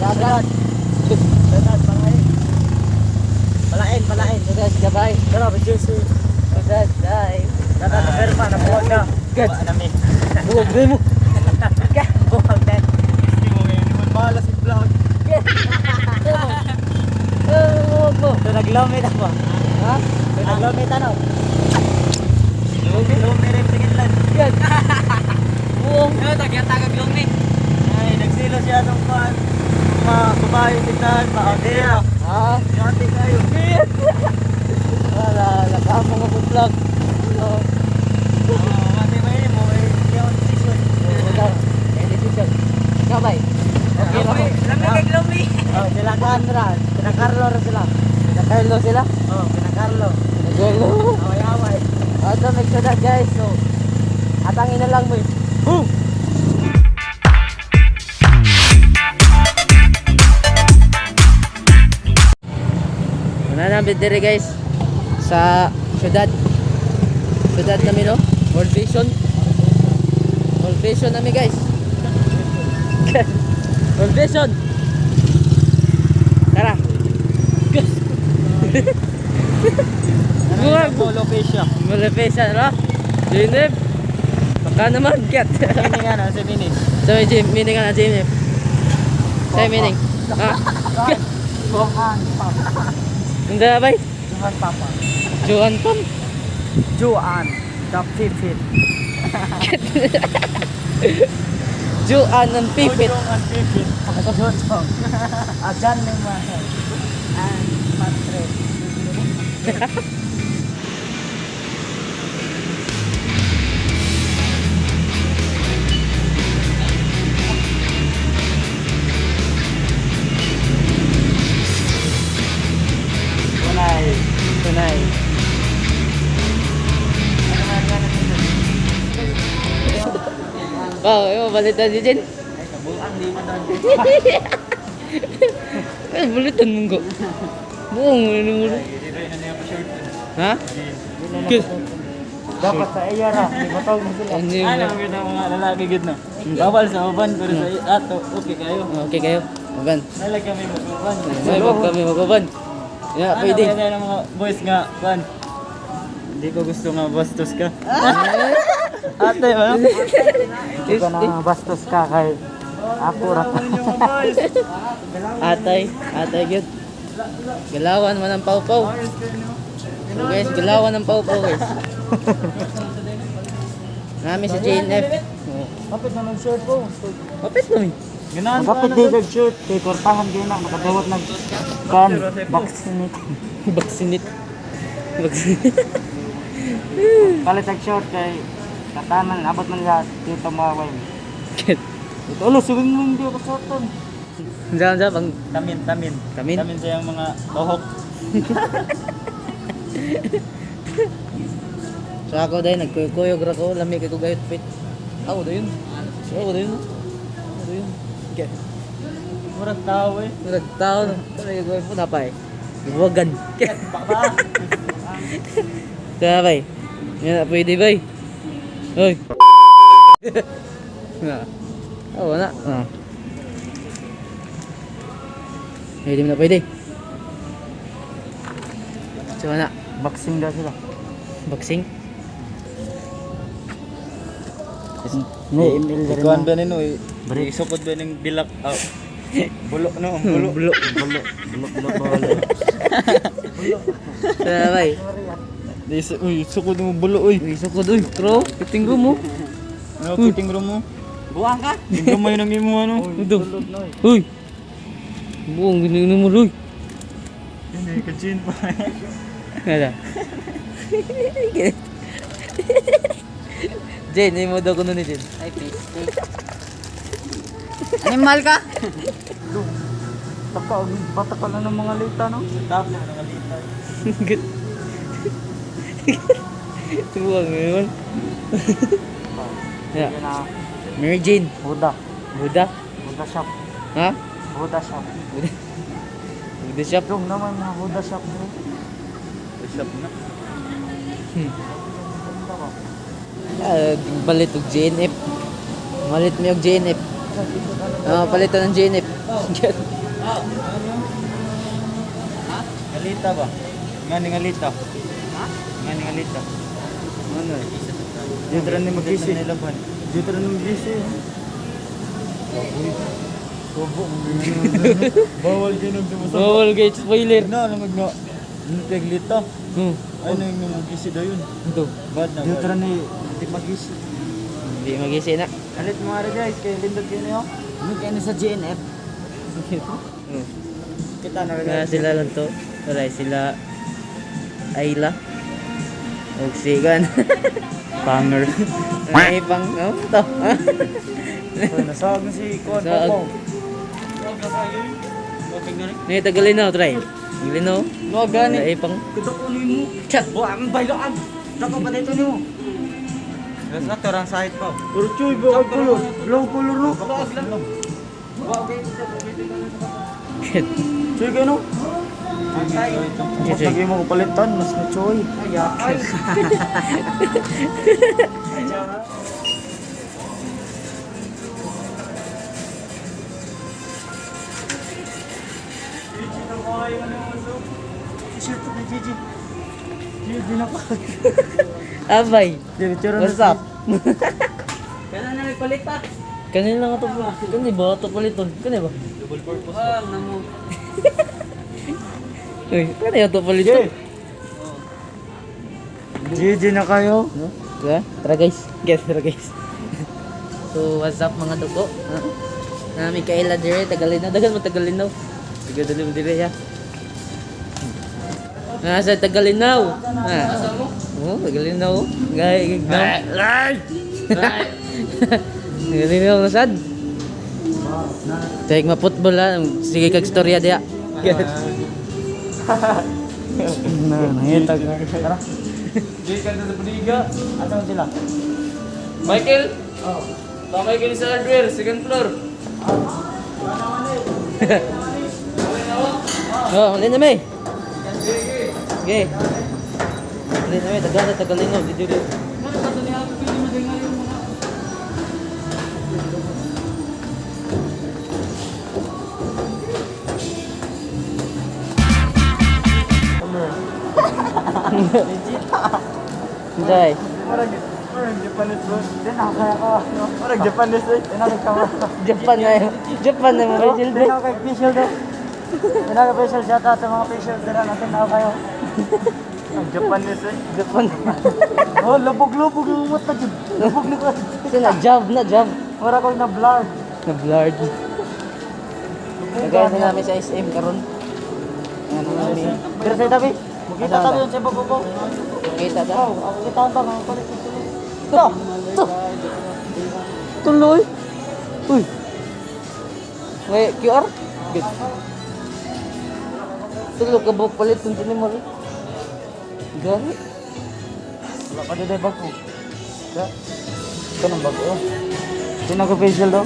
Dagat. Dagat, palain. Palain. Sudah gabay. Tara, Jesse. Sudah dai. Dagat na perma, nabuwag na. Gat. Nami. Buwag mo. Buwag na. Hindi mo ngayon, hindi mo malas yung vlog. Buwag mo. Ito naglomit ako. Ha? Ito naglomit ano? Lumit rin sige lang. Gat. Buwag. Ano, tagag lumit. Ay, nagsilo siya nung pan. Mga babae tignan, paunti na. Ha? Paunti kayo. Wala, lakamo nga po vlog. Mati ba yun mo? Hindi ako decision. Decision. Gabay. Okay na po. Lamig kag lumit. Oh, sila Sandra. Pinakarlo rin sila. Nakailo sila. Oh, pinakarlo. Nagolo. Away-away. Ato, nagsudat guys. So, atangin na lang mo eh. Boom! Muna namin dire guys sa syudad namin no, World Vision namin guys. World Vision tara. Buwag mo location. World Vision no, Jinip baka naman get. Ini nga na, 7 minutes. So meaning ka na Jinip sa meaning ha. Johan Papa. Hindi bay Johan Papa. Johan Pam Johan. The Pipit. Johan ng Pipit. Johan Pipit. Johan. Ajan naman. And Matre. Tunay. Wow, yung balitan niyo dyan. Buang di mo doon. Ay, balitan mo ko. Buong mo. Ha? Kiss. Dapat sa iya ra, di ba tawag mo sila? Ano Ano ang ganda mga lalaki gid no? Bawal sa uban pero sa ato okay kayo. Okay kayo? Maban. Nalag kami mag-uban. May wag kami magaban. Ya, Ano pwede. kaya ng mga boys nga, ban? Hindi ko gusto nga bastos ka. Ate, ano? Hindi ko na bastos ka kay ako ra. Atay gyud. Galawan man ang pawpaw. So guys, galawan ang pawpaw guys. Nami si JNF. Kapit na ng-shirt ko. Kapit namin. Ganaan pa kapit di shirt kay kortahan gyud na makadawat nag kan vaccinate. Baksinit. Kalit ang short kay kataman abot man sa dito mga way. Ito ulo suging mo hindi ako shorton. Diyan bang Tamin. Tamin? Tamin sa yung mga tohok. So ako dahil nagkuyog ra ko, lamig ako gayot fit. Ako dayon. Ako dayon. Okay. Murag tao eh. Nagtao na. Talaga ko po napay. Iwagan. Baka. Kaya bay. Yan na pwede bay. Hoy. Na. Oh, na. Ah. Hindi mo na pwede. So na. Boxing daw sila. Boxing. No, ikuan ba nino isukod ba ning bilak bulo no bulo Kaya bay. uy sukod mo bulo uy Uy, sukod uy. Bro, pitinggo mo. ano kiting room mo buang ka tingro mo yun ang imo ano Udo. Uy. Buong ginino mo uy. hindi ka chin pa Ada. Jen, ini mo daw kuno ni Jen. Ay, please. Animal ka? bata ka lang ng mga lita no tap na mga lita Good. Buong ngayon. Ya. yan na Mary Jane. Buddha Buddha. shop Ha? Buddha shop Buddha shop. yung naman mga Buddha shop bro shop na Balit og JNF. Malit mi og JNF. Palitan ng JNF. Alita ba? Nga ni alita. Nga ni alita. Ano? Dito rin ni magisi. Dito rin ni magisi. Bawal ginom sa Bawal guys, spoiler. lamag na. Teglita. Ay nang magisi daw yun. Ito. Bad na. Dito rin ni magisi. Hindi magisi na. Alit mga ara guys, kay lindot yun yun. Magkano sa GNF? Kita na Nga sila lang to. Wala sila Ayla. Og sigan. Panger. Ay pang to. Nasawag na si Kuan Nasawag. Popo. Ni Tagalinaw try. Tagalinaw. No gani. Ay pang Kutukunin mo. Chat bo ang bayloan. Dako pa dito nimo. Gas na torang sahit pa. Puro chuy ba color? Low color no. Wag lang. Chuy kano? Mas lagi mo palitan mas na chuy. Ay. Abay. What's What's up? Kailan na nagpalit pa? Kanina nga to bro. Kani ba to paliton? Kani ba? Double purpose. Namo. Uy, kani to paliton? GG na kayo. No? Diba? Tara guys. Tara guys. So, what's up mga dugo? Nami Kaila dire, Tagalinaw. Dagan mo Tagalinaw. Tagalinaw dire ya. Nasa Tagalinaw. Nasa mo? Oh, Tagalinaw. Gay, Tagalinaw na sad. Tayag ma-football ha. Sige kag storya dia. Nangitag. Tara. Gikan sa Puniga. Asan sila? Michael. Oh. Michael sa hardware, second floor. Oh, alin na may. Okay. Alin na may, Tagalinaw, di dito. Jai. Parang Japanese bro. Din ako kaya ko. Parang Japanese eh. Tinawag ka mo. Japan na yun. Japan na mga Rachel. Tinawag kay facial daw. Tinawag facial shout out sa mga facial dira natin na kayo. Ang Japanese eh. Japan. Oh, lubog-lubog yung mata dyan. Lubog-lubog. Kasi na job. Wala ko na blurred. Na-blurred. Nagaya na namin sa SM karon. Ano namin. Pero sa tabi. Makita tabi yun sa bago. Kita ta. Oh, ako kita ang mga kulit. To. Tuloy. Uy. May QR. Good. Tuloy ka buhok palit ng tinim mo. Gari. Wala ka dito bago. Ito ng bago. Tinawag ko facial daw.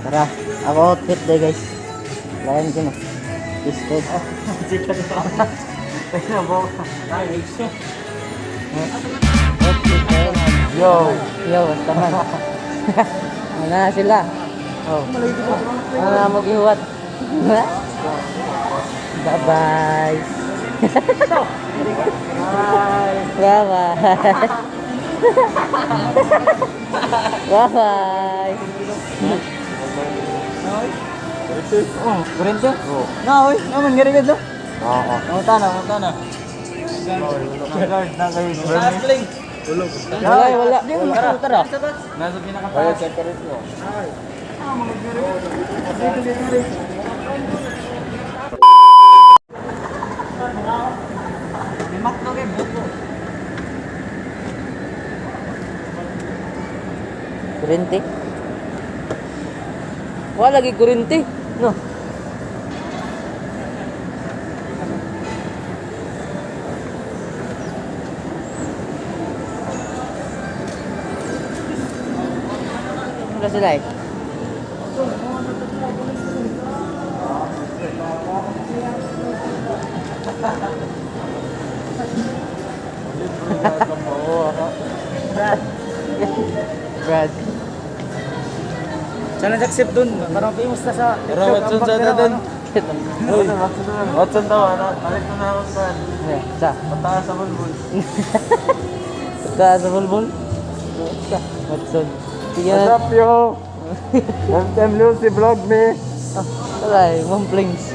Tara, ako outfit deh guys. Lain ko na. Pisted. Sikat pa. Tingnan mo. Ay, exo. Outfit deh. Yo. Yo, taman. Mana sila? Oh. Ano maghihuwat? Bye-bye. Bye-bye. Bye-bye. Oh, kurente? Na, oy, naman gari do. Oo. Mutana. Gerard na kayo. Wrestling. Tulog. Wala. Tara. Nasa pinaka-taas. Ay, separate mo. May makto kay buko. Kurente. Wala lagi kurente. No. Wala sila eh. Brad. Sana accept dun. Parang famous na sa Pero Watson sa dun. Uy, Watson daw, ano? Alit mo na ako sa Sa. pataas sa bulbul. Sa bulbul. Sa. Watson. Sige What's na. up, yo? Long time no see vlog me. Alay, mumplings.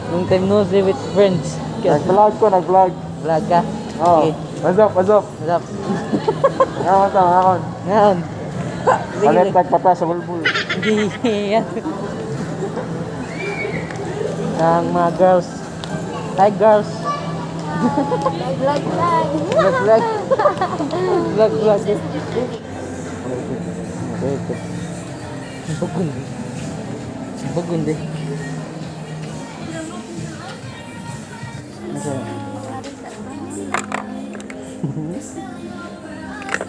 Long time no see with friends. Nag-vlog ko, nag-vlog. Vlog ka? Oh, Okay. what's up, what's up? What's up? Ngayon sa ngayon. Ngayon. Alit nagpataas sa bulbul. Hindi yan. Ang mga girls. Hi girls. Vlog. Vlog vlog. Vlog vlog. Bagun. Bagun deh.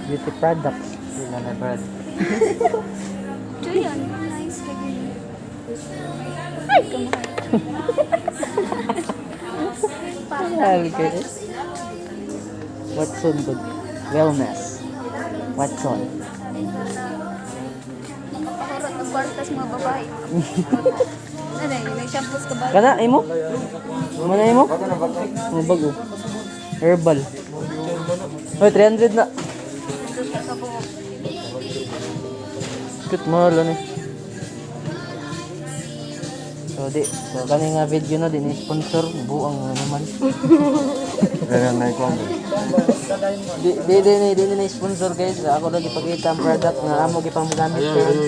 Beauty products. Sila na, Brad. Ito yun. Nice lagi. Ay, kumakain. Hal kayo. Watson good. Wellness. Watson. Nakapahurot ng kwartas mga babae. Ano yun? May shampoos ka ba? Kana imo? Mana imo? Mo bago. Herbal. Oh, 300 na. Ito ka buhok. Kut mahal ni. So kani nga video na din sponsor buang na naman. Ganyan na ikaw. Di na sponsor guys. Ako lagi pakita ang product nga amo gipang magamit.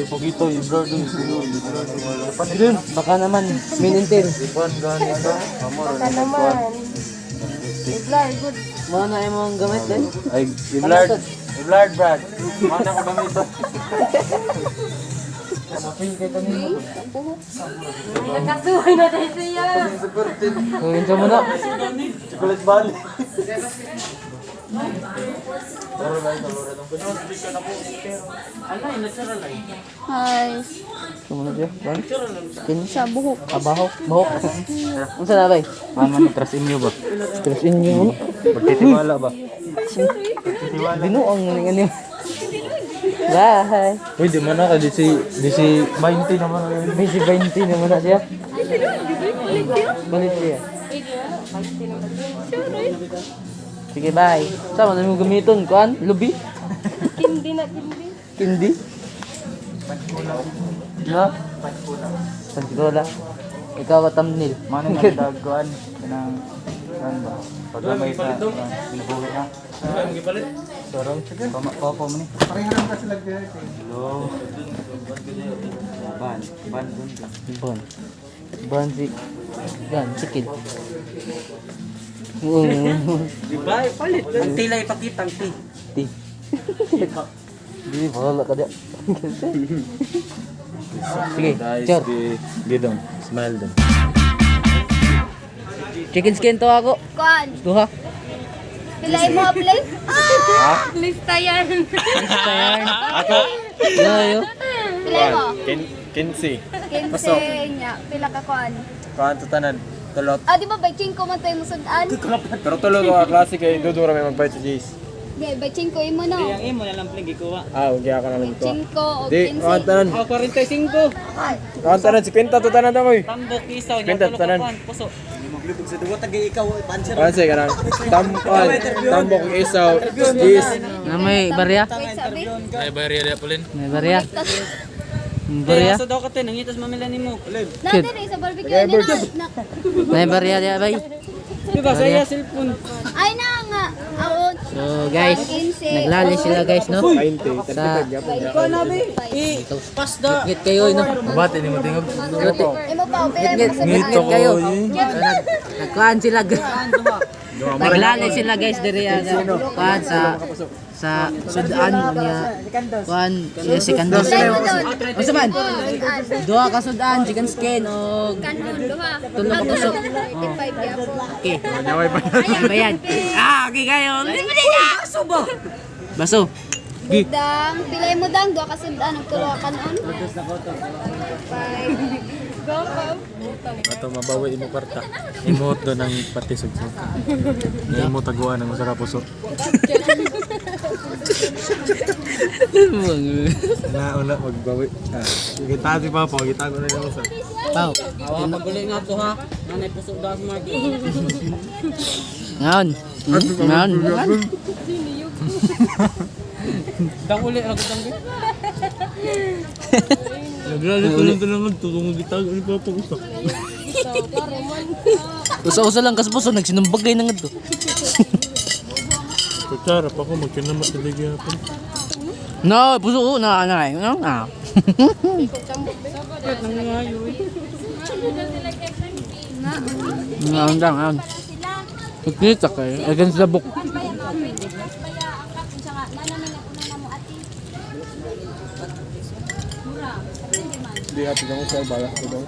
Pagito, i-blur dun. Baka naman minintin. Ipan ganito. Baka naman. Blur, good. Mo na imong gamit din. Ay, i-blurred. I-blurred, Brad. Mana ko gamito. Nagkasuhay na tayo siya. Kunin mo na. Chocolate ball. Hi. Sumunod siya. Ban. Skin. Sa buhok. Abahok. Bahok. Unsa na bay? Paano mo trust inyo ba? Stress inyo. Magtitiwala ba? Binuang nga niyo. Bye. Uy, di man na ka. Di si 20 naman. Busy 20 naman na siya. Balik siya. Sige, bye. Sama na mo gamiton, kuan? Lubi? Kindi na kindi. Kindi? No? Panskola. Ikaw ka thumbnail. Mana nga dagkuan. Kanang, kan ba? Pag may sa, pinabuhay na. Sorong, sige. Papa mo ni. Pareharan ka sila direct eh. Hello. Ban dun. Bon. Bon si... Yan, sikil. Diba? Palit. Ang tila ipakita ang ti. Ti. Di, bahala ka dia. Sige, sure. Gidong. Smile dun. Chicken skin to ako. Kuan. Duha. Pilay mo, play? Ah! Lista yan. Ako. Layo. Pilay mo. Kinsi. 15 niya. Pila ka kuan. Kuan to tanan. Tulot. Ah, di ba by 5 man tayo musudan? Pero tulot ko klase kay dudura may magbayad sa Jace. Di, by 5 imo no. Ang imo na lang pling gikuha. Ah, ugya ka na lang to. 5 o Di, kuan 15. tanan. Ako 45. Kuan tanan si Quinta to tanan ako eh. Tambok isaw Kwenta, nya tanan. puso. Maglibog sa duwa tagi ikaw panser. Kasi kanang tambok isaw is Na may barya? Wait, sabi. May barya? Kaya Barya? sa daw ka tin nangitas mamila nimo. Natin sa barbecue ni na. May barya dia bay? Diba sa iya cellphone. Ay na nga. Out. So guys, naglali sila guys no? 20. Sa Ikaw na be. Pasda. ngit kayo no? Bati ni mo tingog. Imo pa, pilay Ngit mo sa ngit kayo. So, nagkuhan sila. Naglali sila guys diri kuhan sa sudan niya kuhan niya si Kandos. Unsa man? Duha ka sudan, chicken skin o kanon duha. tulo ka puso. 35 gyapon. Okay. Bayan. Okay kayo. Baso ba? Baso. Dang, pilay mo dang duha ka sudan ang tulo ka kanon. 5. Ato mabawi imo kwarta. Imot do ng patisog suka. Nga imo taguan ng usara puso. Una magbawi. Kita si Papa, kita ko na lang sa. Pao. Awa maguli nga to ha. Nanay puso das mark. Ngaon. Ngaon. Dang uli ako dang. Nagralit ko lang talagang tutungog gitago ni Papa usa. Usa-usa lang kasi puso nagsinumbag kayo na nga to. Kutsara pa ko magkinamat sa ligyapan. No, puso ko na no. Ngaon lang, ngaon. Kita kayo. Against the book. Di ati ka mo sa balak ko daw.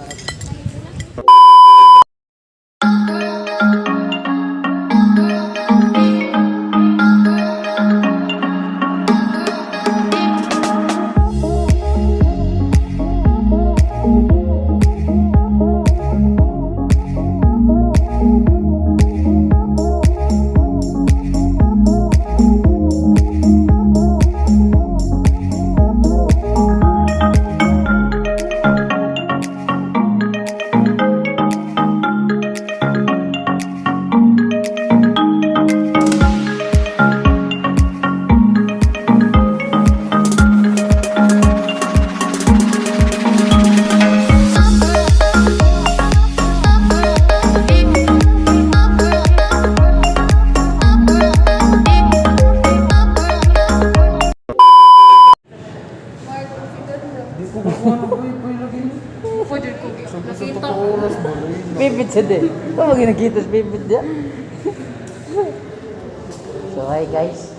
Pipit siya din. Ito mo ginakita sa pipit niya. So hi guys.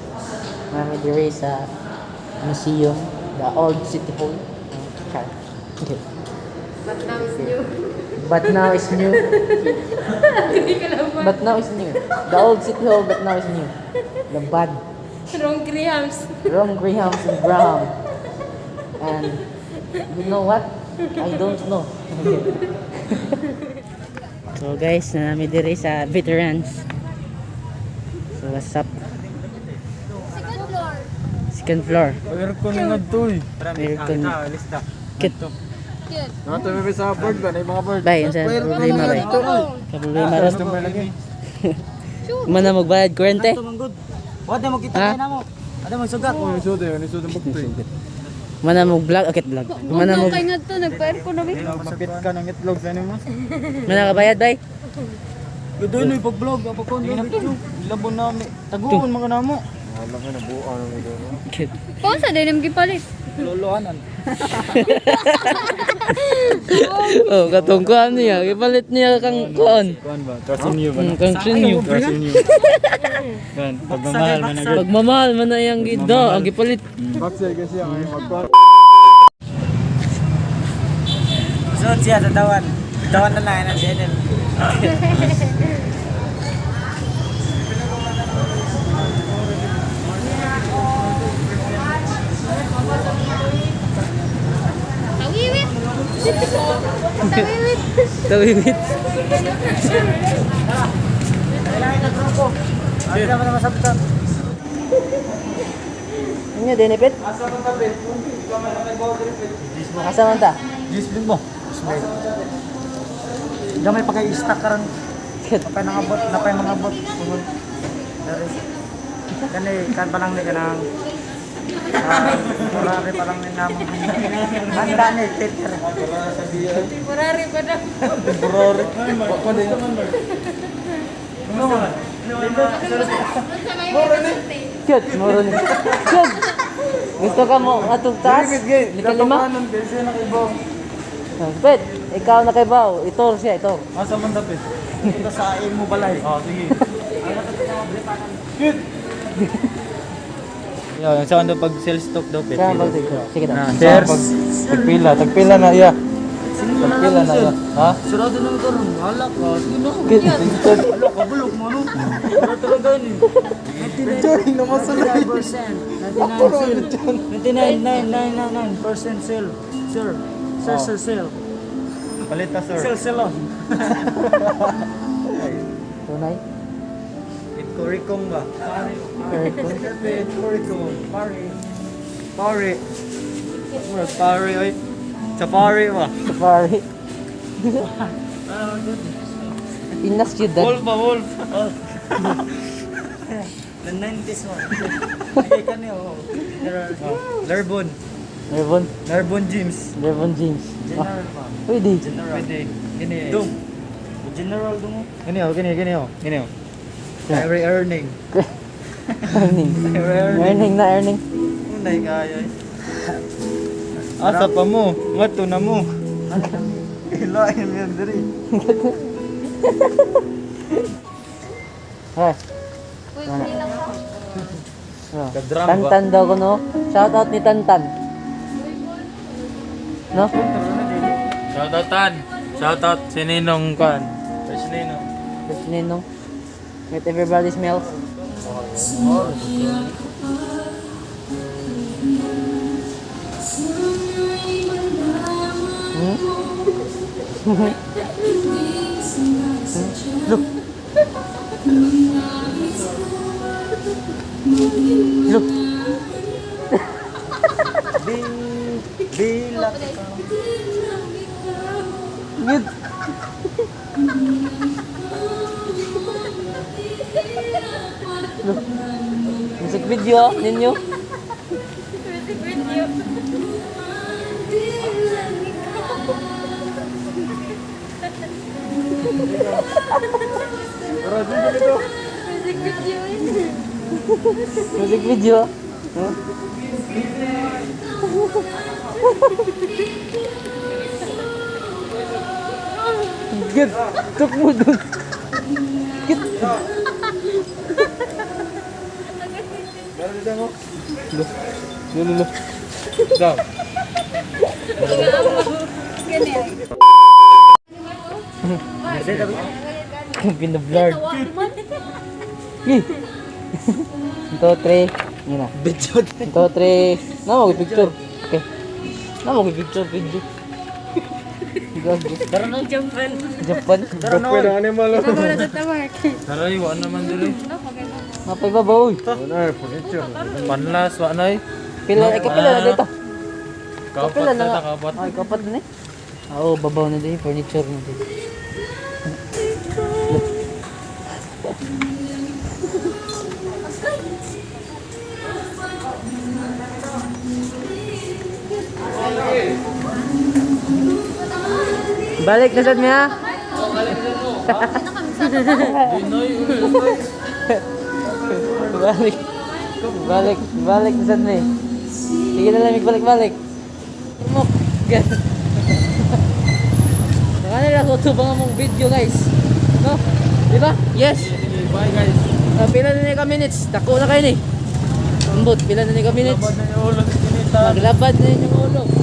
Mami diri sa museum, the old city hall. Okay. But now is new. But now is new. The old city hall, but now is new. The bad. Wrong Grahams. Wrong Grahams and Graham. And you know what? I don't know. So guys, nami diri sa veterans. So what's up? Second floor. Aircon nga to eh. Aircon. lista. Kit. Nato may sa board ba na mga board. Bay, unsa problema bay? Sa problema ron. Customer lagi. Mana magbayad kurente? Manggod. Wala mo kita Ha? na mo. Ada mo sugat. Oh, ni sudo mo to. Mana mo vlog, akit vlog. Mana mo Kaya nga to, nagpa-aircon na Mapit ka ng itlog sa mo. mana ka bayad bay? Doon no ipag-vlog apa ko no video. Labon na mi. Taguon mga namo. Wala ka na buo ano mo do. Kit. Kung sa din yung gipalit. Loloanan. Oh, katong kuan niya, ipalit niya kang kuan. Kuan ba? Trust in you ba? Kang sinyo. Trust in you. Kuan, pagmamahal man na. Pagmamahal man na yang gido, ang gipalit. Baksay kasi ang magpa. So siya sa tawan. Tawan na lang ang channel. Tawiwit. Tawiwit. Tawiwit. Ay na naman sabtan. Inyo dinipit? Asa man ta? Discipline mo. Gamay pa kay stock karon. Napay nangabot, napay mga bot. Dari. Kani kan pa lang ni kanang Murari pa lang ni namo. Handa ni Peter. Murari pa na. Murari. Ko din. Cute, moro ni. Cute. Gusto ka mo atong taas? Likalima? Bet, ikaw na kay Bao. Itor siya, itor. Asa man dapit? Ito sa imo balay. Oh, sige. Cute. Yo, yung sa ano pag sales stock daw pet. Kaya mag sige daw. Cheers. Tagpila na iya. Tagpila na iya. Ha? Surado na ito ron. Wala ka. Sino? Cute. Wala ka bulok mo no. Wala talaga ni. Joy naman sa live. 99.999% sale. Sir. Sir, sale. Palita, sir. Silsilon. Tunay. Ikorikong ba? Ikorikong. Pari. Pari, oy. Safari ba? Safari. Pinas Ciudad. Wolf ba, wolf? The 90s mo. Hindi ka niyo. Lerbon. Levon. Lerbon James. Levon James. General ba? Pwede. Pwede. Gini. Dum. General dum. Gini oh, gini oh. Gini oh. Kyrie Earning. Earning. Earning na earning. Unay kaya. Asa pa mo? Ngato na mo. Ilain mo yan diri. Ha. Uy, hindi lang ako. Kadram ba? Tantan daw ko no. Shout out ni Tantan. No? Shoutoutan. Shoutout si Ninong Kan. Si Ninong. Tapos ninong. Let everybody smells. Look. Look. Bilak. Good. Look. Music video ninyo. Music video. Music video ini. Music video. Good. Tuk mo dun. Good. Lulu. Dam. Ganyan. Pinablurred. Ih. 1, 2, 3. Yun na. 1, 2, 3. Na mo picture. Okay. Na mo picture video. Gago. Tara na, Japan. Japan. Pwede animal. Ito na sa tawag. Taray, wa naman diri. Mapay babaw. Panlas, wa nay. Pila kapila na dito. Kapat Kapila na na nga. kapat. Ay, kapat na eh. Oo, babaw na din. Furniture na din. Balik na sad mi ha. Balik. Balik na sad mi. Sige na lang balik. Mok. Ano lang ko tubang mong video guys. No? Di ba? Yes. Bye guys. Pila na ni ka minutes. Dako na kayo ni. Ambot, pila na ni ka minutes. Labad na yung ulo. Maglabad na yung ulo.